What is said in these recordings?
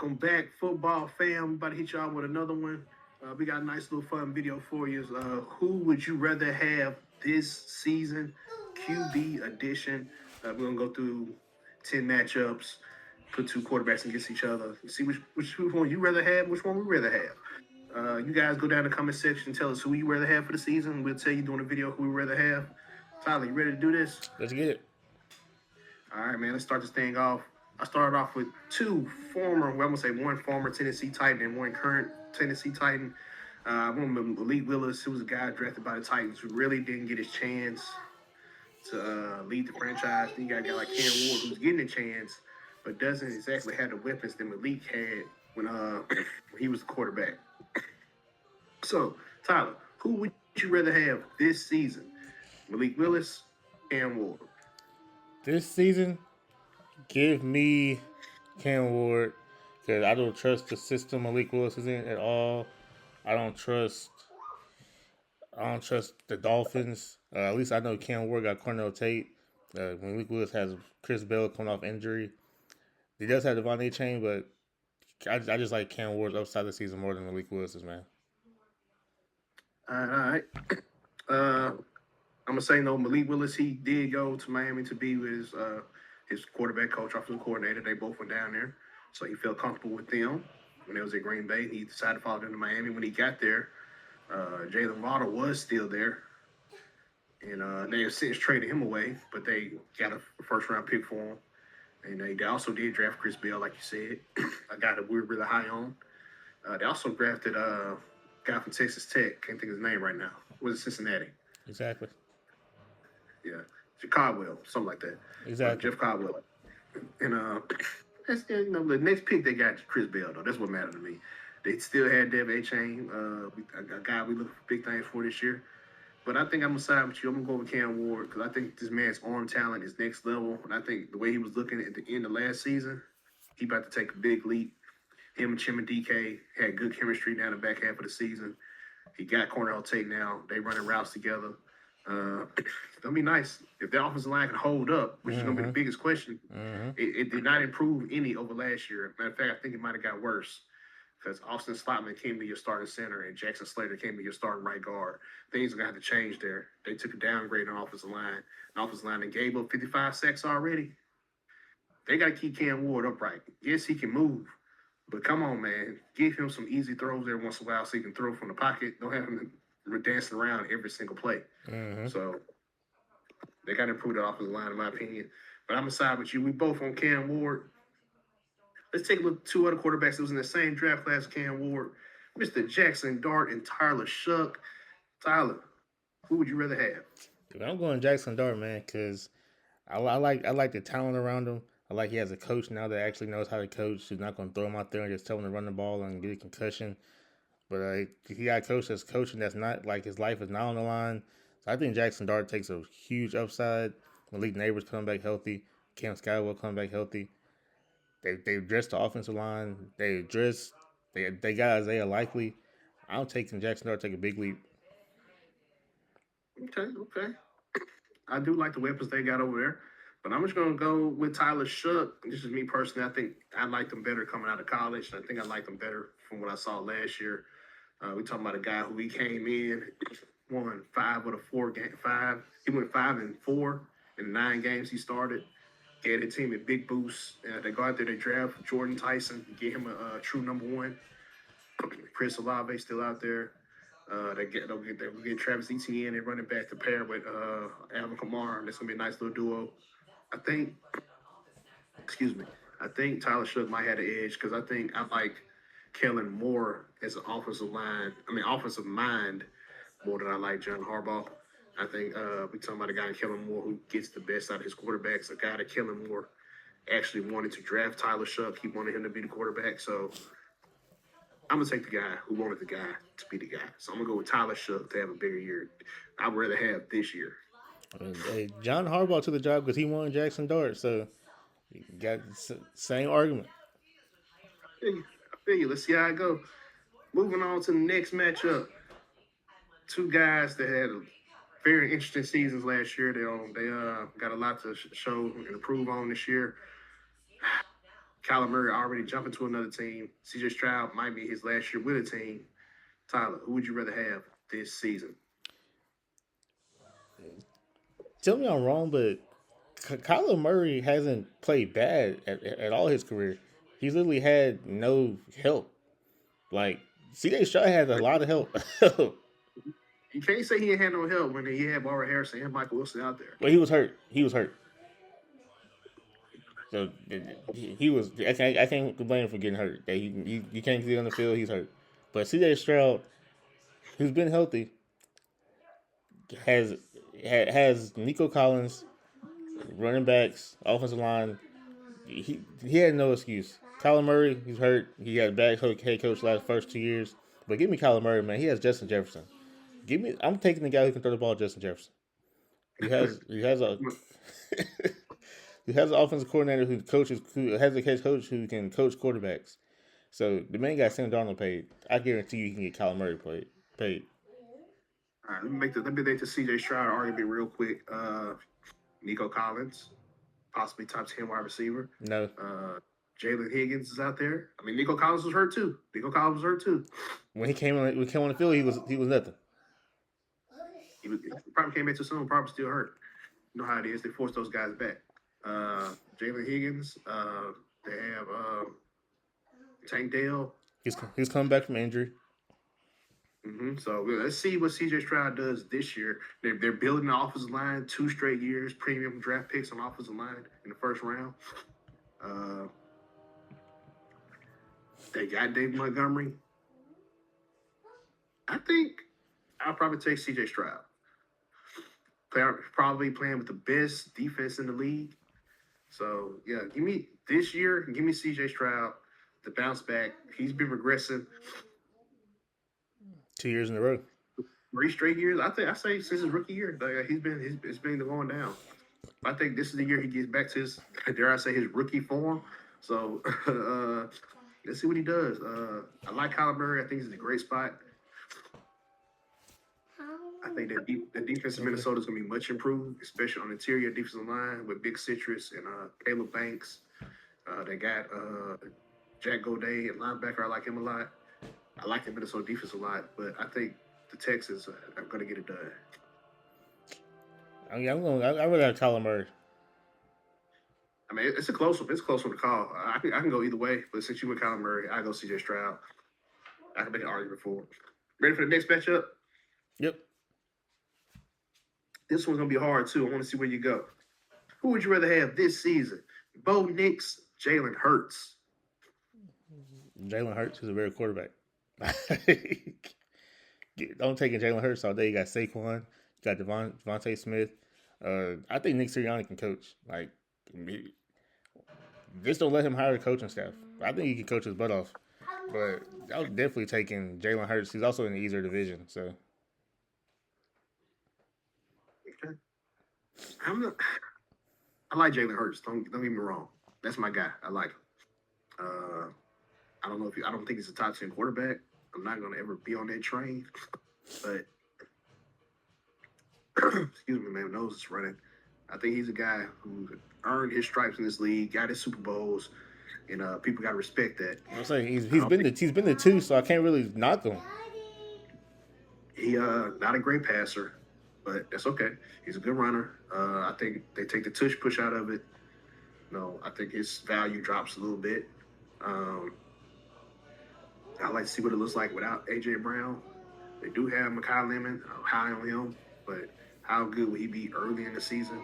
Welcome back, football fam. About to hit y'all with another one. We got a nice little fun video for you. Who would you rather have this season? QB edition. We're gonna go through 10 matchups, put two quarterbacks against each other. See which one you rather have, which one we rather have. You guys go down in the comment section, tell us who you rather have for the season. We'll tell you during the video who we rather have. Tyler, you ready to do this? Let's get it. All right, man. Let's start this thing off. I started off with well, I'm gonna say one former Tennessee Titan and one current Tennessee Titan. One of Malik Willis, who was a guy drafted by the Titans who really didn't get his chance to lead the franchise. Then you got a guy like Cam Ward, who's getting a chance, but doesn't exactly have the weapons that Malik had when when he was the quarterback. So, Tyler, who would you rather have this season? Malik Willis, Cam Ward. This season, give me Cam Ward because I don't trust the system Malik Willis is in at all. I don't trust. I don't trust the Dolphins. At least I know Cam Ward got Cornell Tate. Malik Willis has Chris Bell coming off injury. He does have Devontae Chain, but I just like Cam Ward's upside this season more than Malik Willis's, man. All right. Uh, I'm gonna say no. Malik Willis, he did go to Miami to be with his quarterback coach, offensive coordinator. They both went down there, so he felt comfortable with them. When they was at Green Bay, he decided to follow them to Miami. When he got there, Jalen Waddle was still there, and they have since traded him away, but they got a first round pick for him. And they also did draft Chris Bell, like you said, a guy that we're really high on. They also drafted a guy from Texas Tech. Can't think of his name right now. Was it Cincinnati? Exactly. Yeah, Caldwell, something like that. Exactly. Jeff Caldwell. And the next pick they got Chris Bell though. That's what mattered to me. They still had Dev A Chain, a guy we look for big things for this year. But I think I'm gonna side with you. I'm gonna go with Cam Ward because I think this man's arm talent is next level, and I think the way he was looking at the end of last season, he about to take a big leap. Him and Chim and DK had good chemistry down the back half of the season. He got Cornell Tate now. They running routes together. It's gonna be nice if the offensive line can hold up, which is gonna be the biggest question. It did not improve any over last year. Matter of fact, I think it might have got worse because Austin Slotman came to your starting center and Jackson Slater came to your starting right guard. Things are gonna have to change there. They took a downgrade on offensive line. The offensive line that gave up 55 sacks already. They got to keep Cam Ward upright. Yes, he can move, but come on, man. Give him some easy throws every once in a while so he can throw from the pocket. Don't have him dancing around every single play. So they got to improve the offensive line, in my opinion. But I'm going to side with you. We both on Cam Ward. Let's take a look at two other quarterbacks that was in the same draft class as Cam Ward. Mr. Jackson Dart and Tyler Shuck. Tyler, who would you rather have? Dude, I'm going Jackson Dart, man, because I like the talent around him. I like he has a coach now that actually knows how to coach. He's not going to throw him out there and just tell him to run the ball and get a concussion. But he got a coach that's coaching that's not like his life is not on the line. So I think Jackson Dart takes a huge upside. Malik Neighbors coming back healthy. Cam Skywell coming back healthy. They addressed the offensive line. They got Isaiah Likely. I'm taking Jackson Dart take a big leap. Okay. I do like the weapons they got over there. But I'm just going to go with Tyler Shuck. This is me personally. I think I liked him better coming out of college. I think I liked him better from what I saw last year. We talking about a guy who he came in, won five. He went 5-4 in the 9 games he started. Gave the team a big boost. They go out there, they draft Jordan Tyson, get him a true number one. Chris Olave still out there. They'll get Travis Etienne and running back to pair with Alvin Kamara. That's gonna be a nice little duo. I think, excuse me, I think Tyler Shook might have the edge because I think I like Kellen Moore as an offensive mind more than I like John Harbaugh. I think we talking about a guy in Kellen Moore who gets the best out of his quarterbacks. A guy that Kellen Moore actually wanted to draft Tyler Shuck. He wanted him to be the quarterback. So I'm gonna take the guy who wanted the guy to be the guy. So I'm gonna go with Tyler Shuck to have a bigger year. I'd rather have this year. I mean, hey, John Harbaugh took the job because he wanted Jackson Dart. So you got same argument. I feel you. Let's see how it go. Moving on to the next matchup. Two guys that had very interesting seasons last year. They got a lot to show and improve on this year. Kyler Murray already jumping to another team. CJ Stroud might be his last year with a team. Tyler, who would you rather have this season? Tell me I'm wrong, but Kyler Murray hasn't played bad at all his career. He's literally had no help. Like CJ Stroud had a lot of help. You can't say he ain't had no help when he had Maura Harrison and Michael Wilson out there. But he was hurt. He was hurt. So he was. I can't complain him for getting hurt. That you can't see on the field. He's hurt. But CJ Stroud, who's been healthy, has has Nico Collins, running backs, offensive line. He had no excuse. Kyler Murray, he's hurt. He had a bad head coach last first 2 years. But give me Kyler Murray, man. He has Justin Jefferson. Give me. I'm taking the guy who can throw the ball, Justin Jefferson. He has a he has an offensive coordinator who has a head coach who can coach quarterbacks. So the man got Sam Darnold paid. I guarantee you he can get Kyler Murray paid. All right, let me make the CJ Stroud argument real quick. Nico Collins, possibly top 10 wide receiver. No. Jalen Higgins is out there. I mean, Nico Collins was hurt too. When he came on the field, he was nothing. He probably came back too soon. Probably still hurt. You know how it is. They force those guys back. Jalen Higgins. They have Tank Dell. He's coming back from injury. So let's see what CJ Stroud does this year. They're building the offensive line 2 straight years, premium draft picks on offensive line in the first round. They got Dave Montgomery. I think I'll probably take CJ Stroud. Probably playing with the best defense in the league. So, yeah, give me CJ Stroud to bounce back. He's been regressing 2 years in a row. 3 straight years. I say since his rookie year, it's been going down. I think this is the year he gets back to his, dare I say, his rookie form. So let's see what he does. I like Kyler Murray. I think he's in a great spot. I think that the defense in Minnesota is going to be much improved, especially on the interior defensive line with Big Citrus and Caleb Banks. They got Jack Godet at linebacker. I like him a lot. I like the Minnesota defense a lot, but I think the Texans are going to get it done. I really like Kyler Murray. I mean, it's a close one. It's a close one to call. I can go either way, but since you went Kyler Murray, I go CJ Stroud. I can make an argument for it. Ready for the next matchup? Yep. This one's going to be hard, too. I want to see where you go. Who would you rather have this season? Bo Nix, Jalen Hurts? Jalen Hurts is a very quarterback. Don't take Jalen Hurts all day. You got Saquon. You got Devontae Smith. I think Nick Sirianni can coach. Like, just don't let him hire a coaching staff. I think he can coach his butt off. But I was definitely taking Jalen Hurts. He's also in the easier division, so. Okay. I like Jalen Hurts. Don't get me wrong. That's my guy. I like him. I don't think he's a top 10 quarterback. I'm not going to ever be on that train. But, excuse me, man, my nose is running. I think he's a guy who earned his stripes in this league, got his Super Bowls, and people got to respect that. I'm saying he's been the 2, so I can't really knock him. He not a great passer, but that's okay. He's a good runner. I think they take the tush push out of it. No, I think his value drops a little bit. I like to see what it looks like without A.J. Brown. They do have Mekhi Lemon. I'm high on him, but how good will he be early in the season?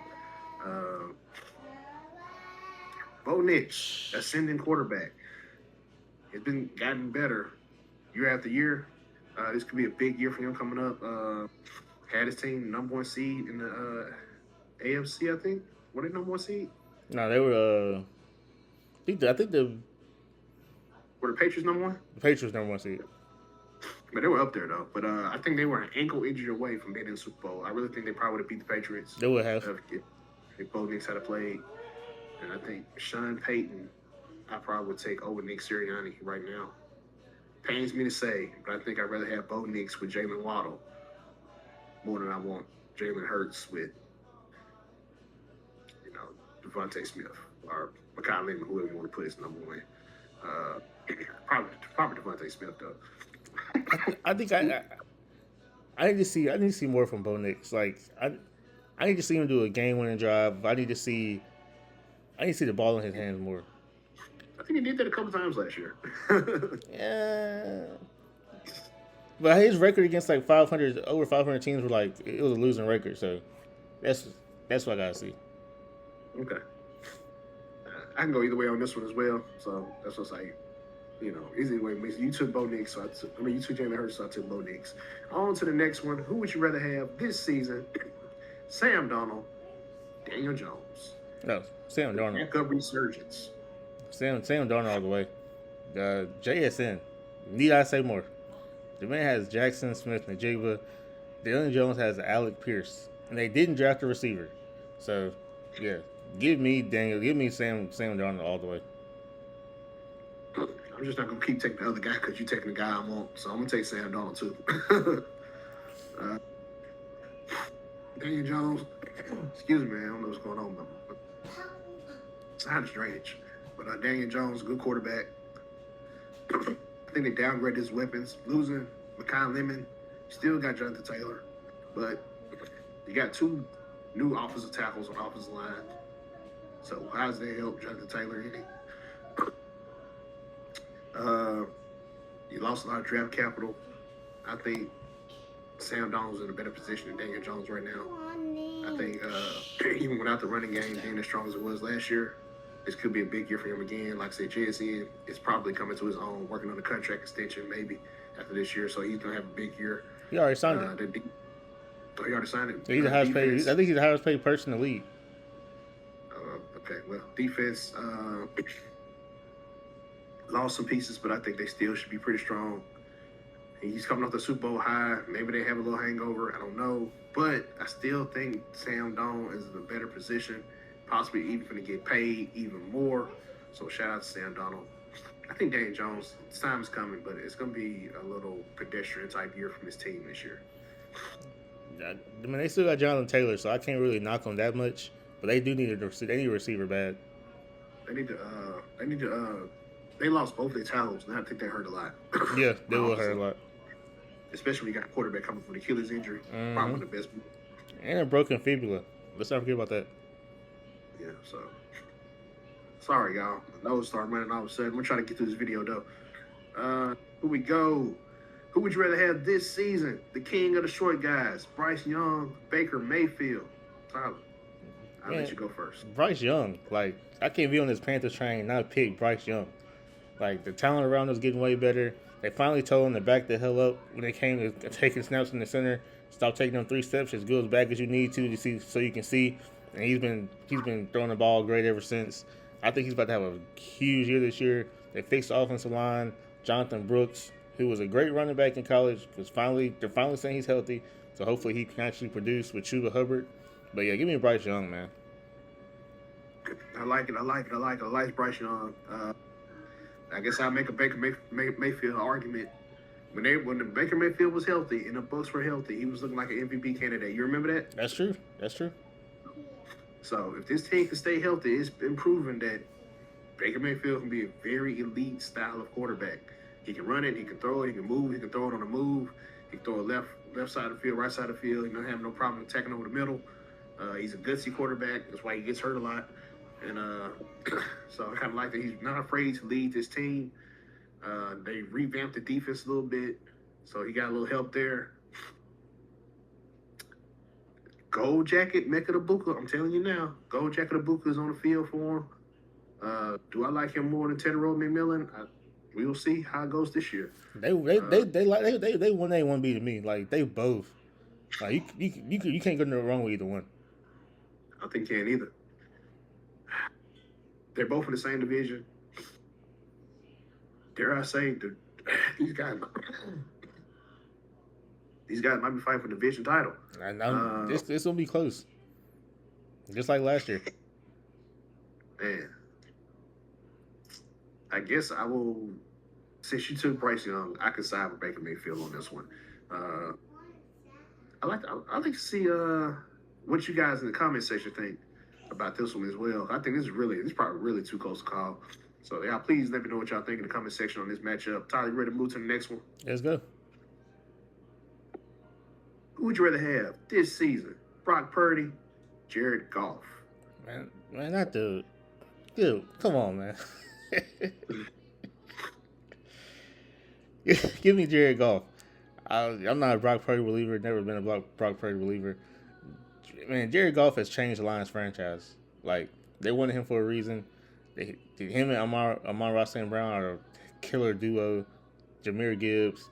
Bo Nix, ascending quarterback. It's been gotten better year after year. This could be a big year for him coming up. Had his team number 1 seed in the AFC, I think. Were they number 1 seed? No, they were. I think Were the Patriots number 1? The Patriots number 1 seed. But they were up there though. But I think they were an ankle injury away from being in the Super Bowl. I really think they probably would have beat the Patriots. They would have. If Bo Nix had played. And I think Sean Payton, I probably would take over Nick Sirianni right now. Pains me to say, but I think I'd rather have Bo Nix with Jalen Waddle more than I want Jalen Hurts with, Devontae Smith or Makai Lemon, whoever you want to put as number one. Uh, probably Devontae Smith though. I think I need to see more from Bo Nix. Like I need to see him do a game winning drive. I need to see the ball in his hands more. I think he did that a couple times last year. Yeah. But his record against like 500 over 500 teams were like it was a losing record. So that's that's what I gotta see. Okay. I can go either way on this one as well. So that's what's like, easy way. You took Bo Nix, so you took Jalen Hurts, so I took Bo Nix. On to the next one. Who would you rather have this season? Sam Darnold, Daniel Jones. No, Sam Darnold. Backup resurgence. Sam Darnold all the way. JSN. Need I say more? The man has Jackson Smith Najigba. Daniel Jones has Alec Pierce, and they didn't draft a receiver. So, yeah, give me Sam Darnold all the way. I'm just not gonna keep taking the other guy because you're taking the guy I want. So I'm gonna take Sam Darnold too. Daniel Jones. Excuse me, I don't know what's going on. Sounds strange, but Daniel Jones, good quarterback. I think they downgraded his weapons, losing Makai Lemon. Still got Jonathan Taylor, but you got two new offensive tackles on offensive line. So how does that help Jonathan Taylor any? You lost a lot of draft capital. I think Sam Donald's in a better position than Daniel Jones right now. I think even without the running game being as strong as it was last year, this could be a big year for him again. Like I said, JSN is probably coming to his own, working on a contract extension maybe after this year. So he's going to have a big year. He already signed it. He already signed it? Yeah, he's the highest paid. I think he's the highest paid person in the league. Okay, well, defense lost some pieces, but I think they still should be pretty strong. He's coming off the Super Bowl high. Maybe they have a little hangover. I don't know. But I still think Sam Darnold is in a better position, possibly even going to get paid even more. So shout out to Sam Darnold. I think Daniel Jones, time is coming, but it's going to be a little pedestrian type year from his team this year. I mean, they still got Jonathan Taylor, so I can't really knock them that much. But they do need a receiver bad. They lost both their tackles, and I think that hurt a lot. Yeah, they will hurt a lot. Especially when you got a quarterback coming from the Achilles injury. Mm-hmm. Probably the best. And a broken fibula. Let's not forget about that. Yeah, so. Sorry, y'all. My nose started running all of a sudden. I'm going to try to get through this video, though. Here we go. Who would you rather have this season? The king of the short guys, Bryce Young, Baker Mayfield. Tyler, I'll let you go first. Bryce Young. Like, I can't be on this Panthers train and not pick Bryce Young. Like, the talent around us getting way better. They finally told him to back the hell up when they came to taking snaps in the center. Stop taking them 3 steps. Just go as back as you need to see, so you can see. And he's been throwing the ball great ever since. I think he's about to have a huge year this year. They fixed the offensive line. Jonathan Brooks, who was a great running back in college, they're finally saying he's healthy. So hopefully he can actually produce with Chuba Hubbard. But yeah, give me Bryce Young, man. I like Bryce Young. I guess I'll make a Baker Mayfield argument. When the Baker Mayfield was healthy and the Bucs were healthy, he was looking like an MVP candidate. You remember that? That's true. So if this team can stay healthy, it's been proven that Baker Mayfield can be a very elite style of quarterback. He can run it, he can throw it, he can move, he can throw it on the move, he can throw it left side of the field, right side of the field. He don't have no problem attacking over the middle. He's a gutsy quarterback. That's why he gets hurt a lot. And so I kind of like that he's not afraid to lead this team. They revamped the defense a little bit, so he got a little help there. Gold Jacket, Mecca Ibuka, I'm telling you now, Gold Jacket Ibuka is on the field for him. Do I like him more than Tedrow McMillan? We'll see how it goes this year. They 1A 1B to me. Like they both. Like you can't go no wrong with either one. I think you can't either. They're both in the same division. Dare I say, these guys might be fighting for the division title. I know this will be close, just like last year. Man, I guess I will. Since you took Bryce Young, I could side with Baker Mayfield on this one. I like to see what you guys in the comment section think about this one as well. I think this is probably really too close to call. So yeah, please let me know what y'all think in the comment section on this matchup. Tyler, you ready to move to the next one? Let's go. Who would you rather have this season? Brock Purdy, Jared Goff. Man, not the dude. Come on, man. Give me Jared Goff. I'm not a Brock Purdy believer. Never been a Brock Purdy believer. Man, Jared Goff has changed the Lions franchise. Like, they wanted him for a reason. Him and Amon-Ra St. Brown are a killer duo. Jahmyr Gibbs.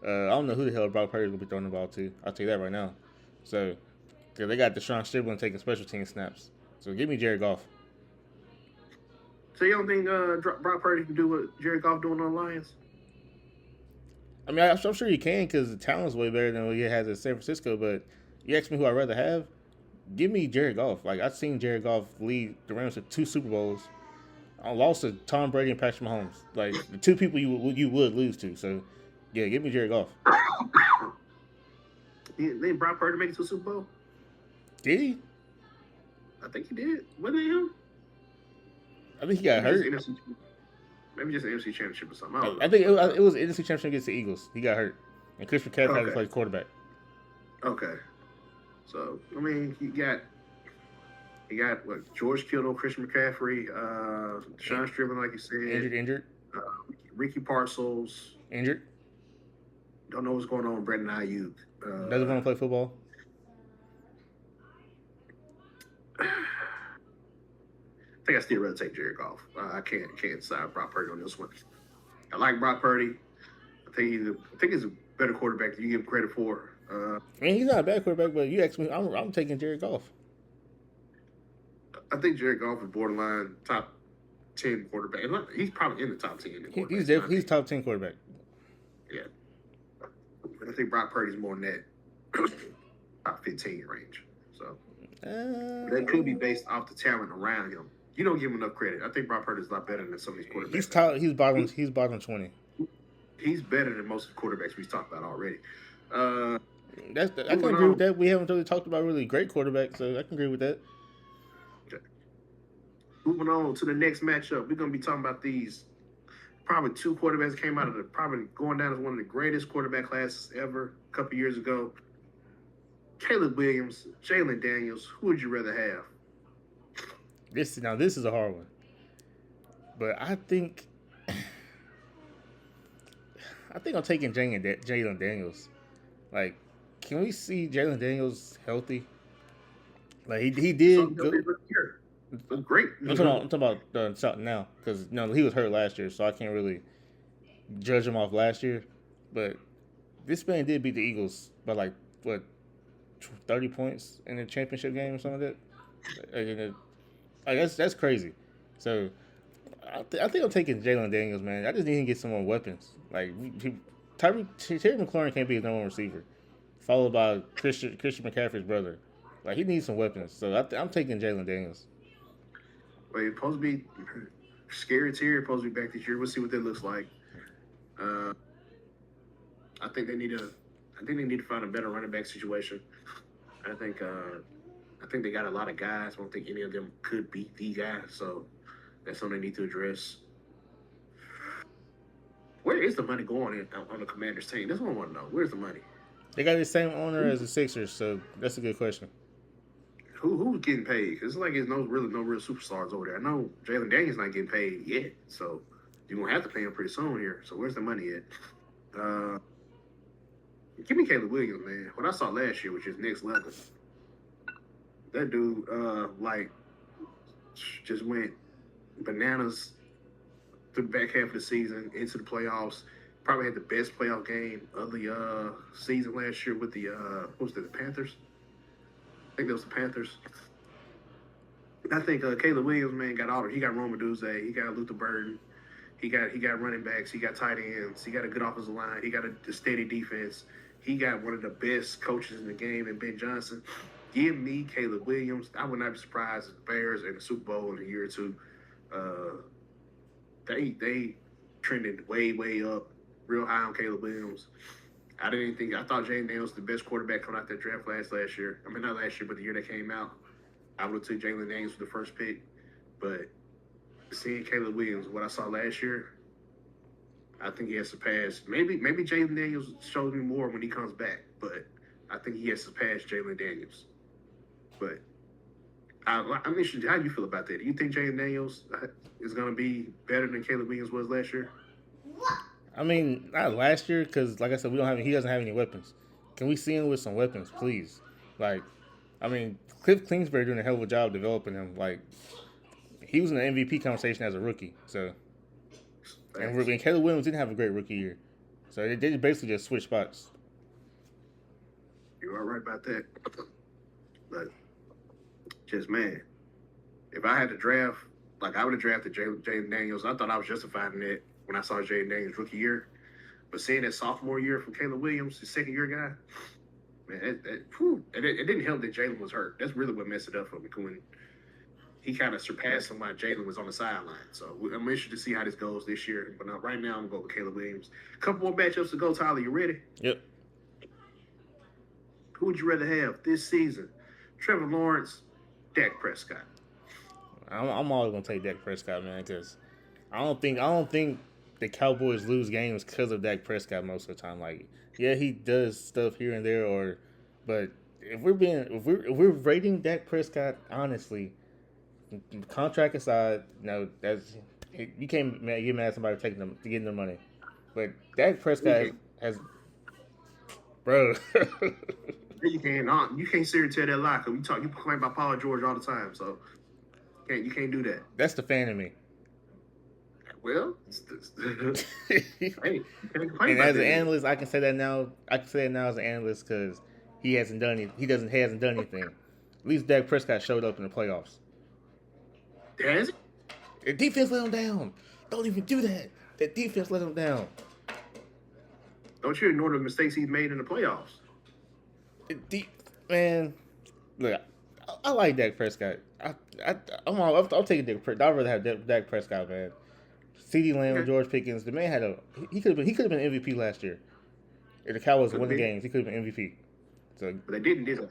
I don't know who the hell Brock Purdy's going to be throwing the ball to. I'll tell you that right now. So, because they got Deshaun Striblin taking special team snaps. So, give me Jared Goff. So, you don't think Brock Purdy can do what Jared Goff doing on the Lions? I mean, I'm sure he can because the talent's way better than what he has at San Francisco. But you ask me who I'd rather have, give me Jared Goff. Like, I've seen Jared Goff lead the Rams to 2 Super Bowls. I lost to Tom Brady and Patrick Mahomes. Like, the 2 people you would lose to. So, yeah, give me Jared Goff. Did Brock Purdy make it to a Super Bowl? Did he? I think he did. Wasn't it him? I think he got hurt. Maybe just an NFC Championship or something. I think it was NFC Championship against the Eagles. He got hurt. And Chris McCaffrey had to play quarterback. Okay. So, I mean, he got what? George Kittle, Christian McCaffrey, Deshaun Striblin, like you said. Injured. Ricky Parcells. Injured. Don't know what's going on with Brandon Ayuk. Doesn't want to play football. I think I still rather take Jared Goff. I can't side Brock Purdy on this one. I like Brock Purdy. I think he's a better quarterback than you give him credit for. I mean, he's not a bad quarterback, but you ask me, I'm taking Jared Goff. I think Jared Goff is borderline top 10 quarterback. He's probably in the top 10. He's top 10 quarterback. Yeah. I think Brock Purdy's more in that top 15 range. So that could be based off the talent around him. You don't give him enough credit. I think Brock Purdy's a lot better than some of these quarterbacks. He's bottom 20. He's better than most of the quarterbacks we've talked about already. I can agree with that. We haven't really talked about really great quarterbacks, so I can agree with that. Okay. Moving on to the next matchup, we're going to be talking about these probably 2 quarterbacks that came out of probably going down as one of the greatest quarterback classes ever a couple years ago. Caleb Williams, Jalen Daniels. Who would you rather have? This is a hard one, but I think I'm taking Jalen Daniels. Like, can we see Jalen Daniels healthy? Like he did good. Great. I'm talking about something now because he was hurt last year, so I can't really judge him off last year. But this man did beat the Eagles by 30 points in the championship game or something like that. That's crazy. So I think I'm taking Jalen Daniels, man. I just need to get some more weapons. Like Terry McLaurin can't be his number 1 receiver, followed by Christian McCaffrey's brother. Like, he needs some weapons. So I'm taking Jalen Daniels. Wait, supposed to be scary tier. Supposed to be back this year. We'll see what that looks like. I think they need to find a better running back situation. I think they got a lot of guys. I don't think any of them could beat the guy. So that's something they need to address. Where is the money going on the Commanders team? That's what I want to know. Where's the money? They got the same owner as the Sixers, so that's a good question. Who's getting paid? Because it's like there's no real superstars over there. I know Jalen Daniels not getting paid yet, so you're going to have to pay him pretty soon here. So where's the money at? Give me Caleb Williams, man. What I saw last year, which is next level. That dude, just went bananas through the back half of the season into the playoffs. Probably had the best playoff game of the season last year with the the Panthers. I think that was the Panthers. I think Caleb Williams, man, he got Rome Odunze, he got Luther Burden, he got running backs, he got tight ends, he got a good offensive line, he got a steady defense, he got one of the best coaches in the game in Ben Johnson. Give me Caleb Williams. I would not be surprised if the Bears in the Super Bowl in a year or two. They trended way up, real high on Caleb Williams. I thought Jalen Daniels was the best quarterback coming out that draft last year. I mean, not last year, but the year they came out. I would have took Jalen Daniels for the first pick, but seeing Caleb Williams, what I saw last year, I think he has surpassed. Maybe Jalen Daniels shows me more when he comes back, but I think he has surpassed Jalen Daniels. But I'm interested. How do you feel about that? Do you think Jalen Daniels is going to be better than Caleb Williams was last year? I mean, not last year because, like I said, we don't have. He doesn't have any weapons. Can we see him with some weapons, please? Like, I mean, Cliff Kingsbury doing a hell of a job developing him. Like, he was in the MVP conversation as a rookie. So, and Caleb Williams didn't have a great rookie year. So they basically just switched spots. You are right about that. But just man, if I had to draft, like I would have drafted Jalen Daniels. I thought I was justified in it when I saw Jalen Daniels rookie year. But seeing that sophomore year from Caleb Williams, the second year guy, man, it didn't help that Jalen was hurt. That's really what messed it up for me. When he kind of surpassed him while Jalen was on the sideline. So I'm interested to see how this goes this year. But right now, I'm going to go with Caleb Williams. A couple more matchups to go, Tyler. You ready? Yep. Who would you rather have this season? Trevor Lawrence, Dak Prescott. I'm always gonna take Dak Prescott, man, because I don't think the Cowboys lose games because of Dak Prescott most of the time. Like, yeah, he does stuff here and there, but if we're rating Dak Prescott honestly, contract aside, no, you can't get mad at somebody getting their money, but Dak Prescott has, bro. You can't sit here and tell that lie because you complain about Paul George all the time, so you can't do that. That's the fan in me. Well, hey, and as an analyst, I can say that now. I can say it now as an analyst because he hasn't done anything. At least Dak Prescott showed up in the playoffs. Has he? The defense let him down. Don't even do that. The defense let him down. Don't you ignore the mistakes he's made in the playoffs? Man, look, I like Dak Prescott. I'll take Dak Prescott. I'd rather have Dak Prescott, man. CeeDee Lamb, George Pickens. The man he could have been MVP last year. If the Cowboys won the games, he could have been MVP. So, but they didn't, did they?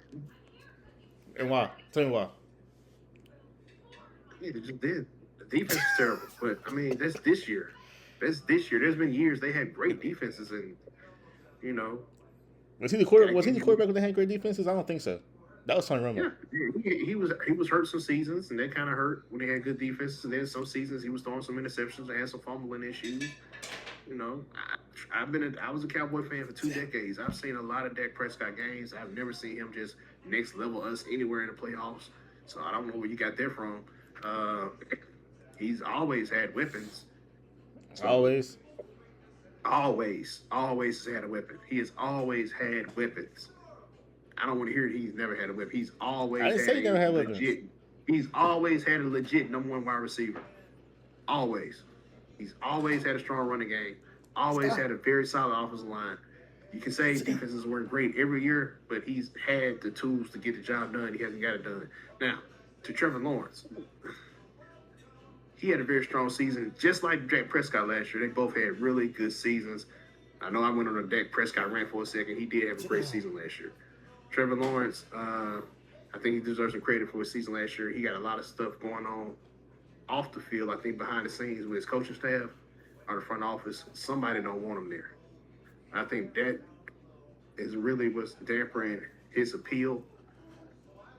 And why? Tell me why. Yeah, they just did. The defense is terrible, but I mean that's this year. There's been years they had great defenses, and you know. Was he the quarterback when they had great defenses? I don't think so. That was Tony Romo. Yeah, he was hurt some seasons, and that kind of hurt when they had good defenses. And then some seasons he was throwing some interceptions and had some fumbling issues. You know, I was a Cowboy fan for 2 decades. I've seen a lot of Dak Prescott games. I've never seen him just next level us anywhere in the playoffs. So I don't know where you got that from. He's always had weapons. So, always has had a weapon. He has always had weapons. I don't want to hear he's never had a weapon. He's always He's always had a legit number 1 wide receiver. Always. He's always had a strong running game. Always had a very solid offensive line. You can say defenses weren't great every year, but he's had the tools to get the job done. He hasn't got it done. Now, to Trevor Lawrence. He had a very strong season, just like Dak Prescott last year. They both had really good seasons. I know I went on a Dak Prescott rant for a second. He did have a great season last year. Trevor Lawrence, I think he deserves some credit for his season last year. He got a lot of stuff going on off the field, I think behind the scenes with his coaching staff or the front office. Somebody don't want him there. I think that is really what's dampering his appeal.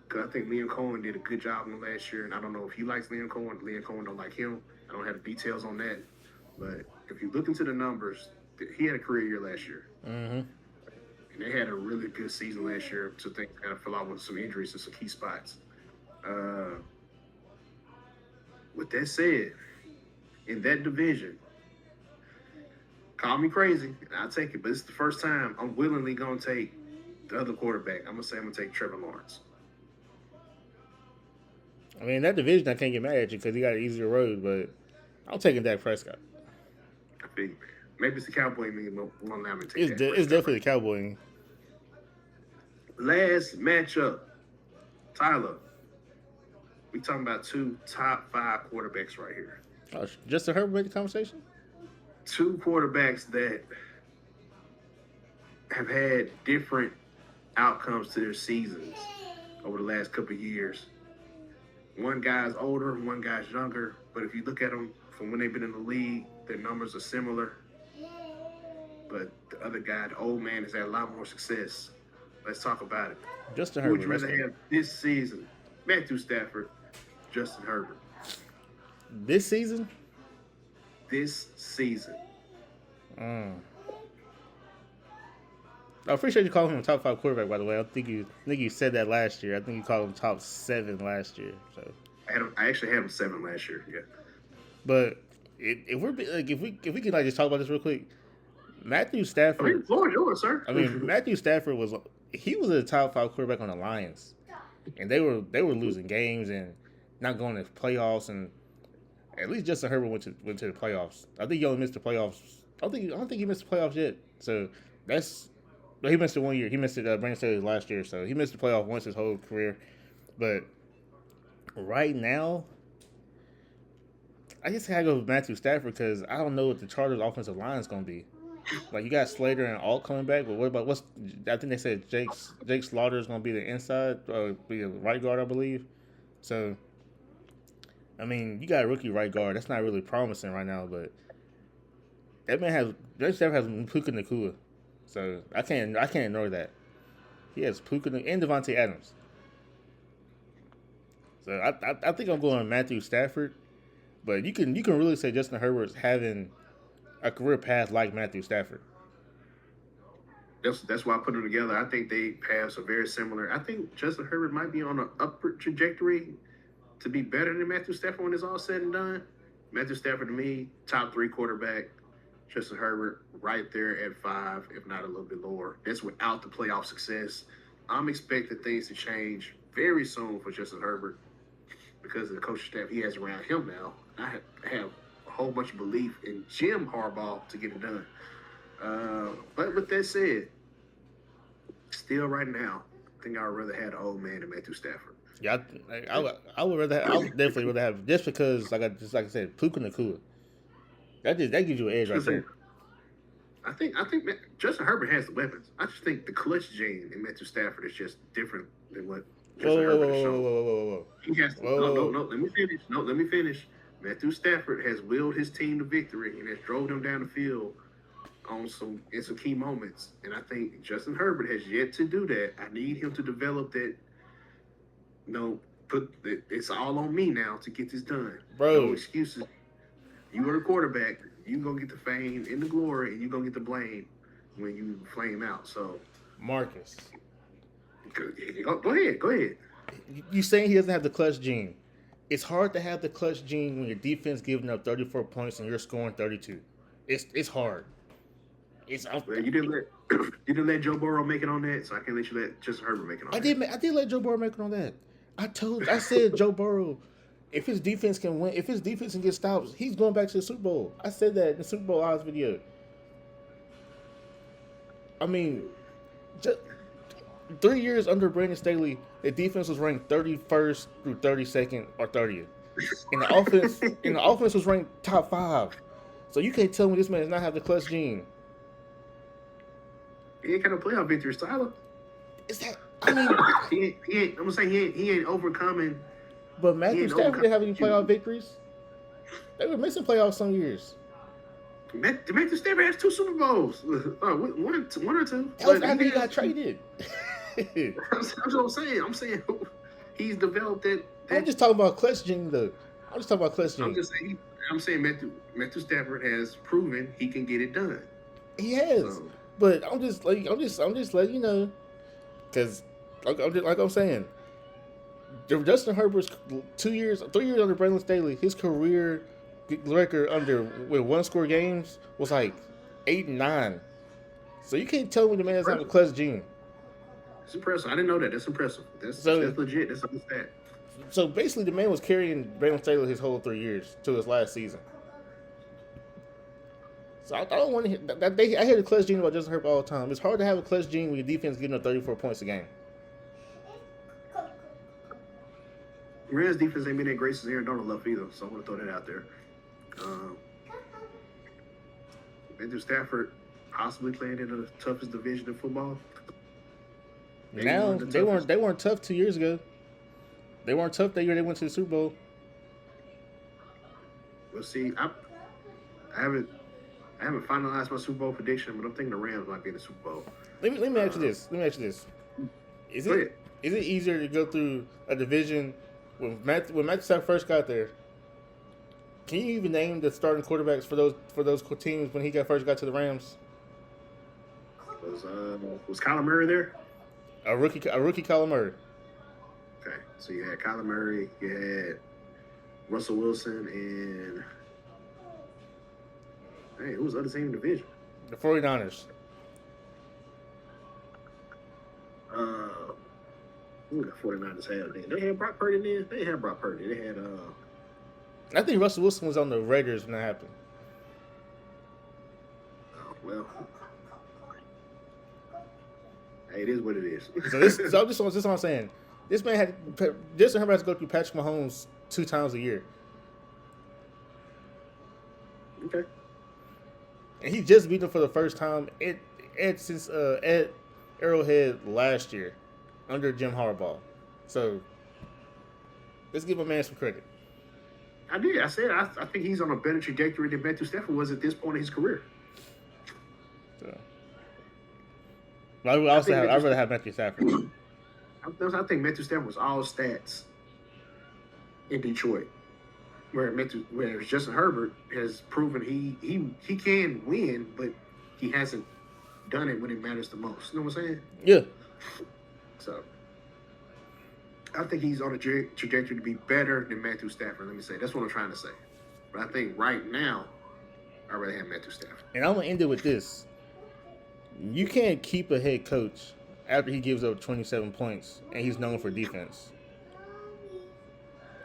Because I think Liam Cohen did a good job on him last year, and I don't know if he likes Liam Cohen. Liam Cohen don't like him. I don't have the details on that. But if you look into the numbers, he had a career year last year. Mm-hmm. And they had a really good season last year, so things kind of fell out with some injuries in some key spots. With that said, in that division, call me crazy, I'll take it. But it's the first time I'm willingly going to take the other quarterback. I'm going to say I'm going to take Trevor Lawrence. I mean, that division, I can't get mad at you because he got an easier road, but I'm taking Dak Prescott. I think maybe it's the Cowboy in me won't allow me to take It's definitely the Cowboy in me. Last matchup, Tyler. We talking about 2 top 5 quarterbacks right here. Oh, just a Herbert made the conversation? 2 quarterbacks that have had different outcomes to their seasons over the last couple of years. one guy's older, one guy's younger. But if you look at them from when they've been in the league, their numbers are similar. But the other guy, the old man, has had a lot more success. Let's talk about it. Justin Who would Herbert. you rather have this season? Matthew Stafford, Justin Herbert. This season? This season. I appreciate you calling him a top 5 quarterback. By the way, I think you said that last year. I think you called him top 7 last year. So I actually had him 7 last year. Yeah. But if we can just talk about this real quick, Matthew Stafford. Floor yours, sir. I mean, Matthew Stafford was a top 5 quarterback on the Lions, and they were losing games and not going to playoffs. And at least Justin Herbert went to the playoffs. I think he only missed the playoffs. I don't think he missed the playoffs yet. So he missed it 1 year. He missed it Brandon Staley last year. So he missed the playoff once his whole career. But right now, I just gotta go with Matthew Stafford because I don't know what the Chargers' offensive line is gonna be. Like, you got Slater and Alt coming back, but what about I think they said Jake Slaughter is gonna be the inside or be a right guard, I believe. So, I mean, you got a rookie right guard. That's not really promising right now, but Jake Stafford has Puka Nacua, so I can't ignore that. He has Puka and Devontae Adams. So I think I'm going Matthew Stafford, but you can really say Justin Herbert's having a career path like Matthew Stafford. That's why I put them together. I think they paths are very similar. I think Justin Herbert might be on an upward trajectory to be better than Matthew Stafford when it's all said and done. Matthew Stafford, to me, top 3 quarterback. Justin Herbert right there at 5, if not a little bit lower. That's without the playoff success. I'm expecting things to change very soon for Justin Herbert because of the coaching staff he has around him now. I have a whole bunch of belief in Jim Harbaugh to get it done. But with that said, still right now, I think I'd rather have the old man than Matthew Stafford. Yeah, I would definitely rather have just because like I said, Puka Nacua. That gives you an edge right there. I think Justin Herbert has the weapons. I just think the clutch gene in Matthew Stafford is just different than what Justin Herbert has shown. Whoa. He has to, no. Let me finish. Matthew Stafford has willed his team to victory and has drove them down the field in some key moments. And I think Justin Herbert has yet to do that. I need him to develop that. It's all on me now to get this done. Bro. No excuses. You are the quarterback. You gonna get the fame and the glory, and you gonna get the blame when you flame out. So, Marcus, go ahead. You saying he doesn't have the clutch gene? It's hard to have the clutch gene when your defense giving up 34 points and you're scoring 32. It's hard. Well, you didn't let Joe Burrow make it on that, so I can't let you let Justin Herbert make it on that. I did let Joe Burrow make it on that. I said Joe Burrow. If his defense can win, if his defense can get stops, he's going back to the Super Bowl. I said that in the Super Bowl odds video. I mean, just 3 years under Brandon Staley, the defense was ranked 31st through 32nd or 30th, and the offense was ranked top 5. So you can't tell me this man does not have the clutch gene. He ain't kind of playoff victories, Tyler. Is that? I mean, he ain't. I'm gonna say he ain't overcoming. But Matthew Stafford didn't have any playoff victories. They were missing playoffs some years. Matthew Stafford has 2 Super Bowls. One or two. That was after he got traded. That's what I'm saying. I'm saying he's developed that. I'm just talking about clutch gene, though. I'm saying Matthew Stafford has proven he can get it done. He has, so, but I'm just letting you know, because like I'm saying. Justin Herbert's 3 years under Brandon Staley, his career record with 1-score games was like 8 and 9. So you can't tell me the man doesn't have a clutch gene. It's impressive. I didn't know that. That's impressive. That's legit. That's a stat. So basically, the man was carrying Brandon Staley his whole 3 years to his last season. So I don't want to hear that. I hear the clutch gene about Justin Herbert all the time. It's hard to have a clutch gene when your defense is getting up 34 points a game. Rams defense ain't been that great since Aaron Donald left either, so I want to throw that out there. Matthew Stafford possibly playing in the toughest division in football. They weren't tough 2 years ago. They weren't tough that year. They went to the Super Bowl. We'll see. I haven't finalized my Super Bowl prediction, but I'm thinking the Rams might be in the Super Bowl. Let me ask you this. Is it easier to go through a division when Matthew Stafford first got there? Can you even name the starting quarterbacks for those teams when he first got to the Rams? Was Kyler Murray there? A rookie Kyler Murray. Okay, so you had Kyler Murray, you had Russell Wilson, and hey, who was the other team in the division? The 49ers. Who the 49ers had then? They had Brock Purdy then? They had Brock Purdy. They had I think Russell Wilson was on the Raiders when that happened. Oh, well. Hey, it is what it is. So this is what I'm saying. This man had Justin Herbert has to go through Patrick Mahomes 2 times a year. Okay. And he just beat him for the first time since at Arrowhead last year under Jim Harbaugh. So let's give a man some credit. I did. I said I think he's on a better trajectory than Matthew Stafford was at this point in his career. So I'd rather have Matthew Stafford. I think Matthew Stafford was all stats in Detroit, whereas Justin Herbert has proven he can win, but he hasn't done it when it matters the most. You know what I'm saying? Yeah. So I think he's on a trajectory to be better than Matthew Stafford. Let me say that's what I'm trying to say. But I think right now, I'd rather have Matthew Stafford. And I'm gonna end it with this: you can't keep a head coach after he gives up 27 points and he's known for defense.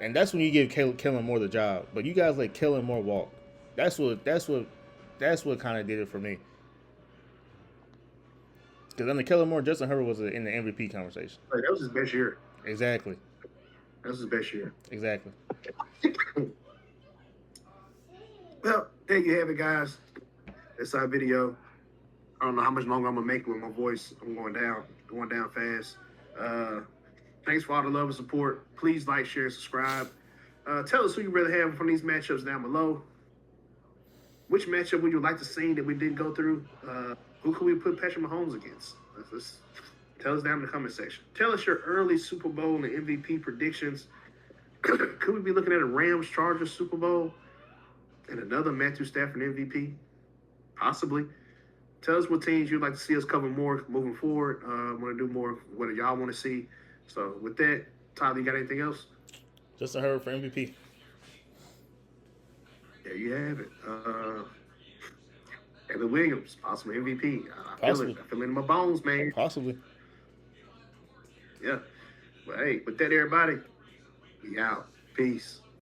And that's when you give Kellen Moore the job. But you guys let Kellen Moore walk. That's what kind of did it for me. Because under Kellen Moore, Justin Herbert was in the MVP conversation. That was his best year. Exactly. That was his best year. Exactly. Well, there you have it, guys. That's our video. I don't know how much longer I'm gonna make it with my voice. I'm going down fast. Thanks for all the love and support. Please like, share, subscribe. Tell us who you'd rather have from these matchups down below. Which matchup would you like to see that we didn't go through? Who could we put Patrick Mahomes against? Let's tell us down in the comment section. Tell us your early Super Bowl and MVP predictions. Could we be looking at a Rams-Chargers Super Bowl and another Matthew Stafford MVP? Possibly. Tell us what teams you'd like to see us cover more moving forward. Want to do more of what y'all want to see. So with that, Tyler, you got anything else? Justin Herbert for MVP. There you have it. Evan Williams, possible MVP. I feel it in my bones, man. Possibly. Yeah. But hey, with that, everybody, we out. Peace.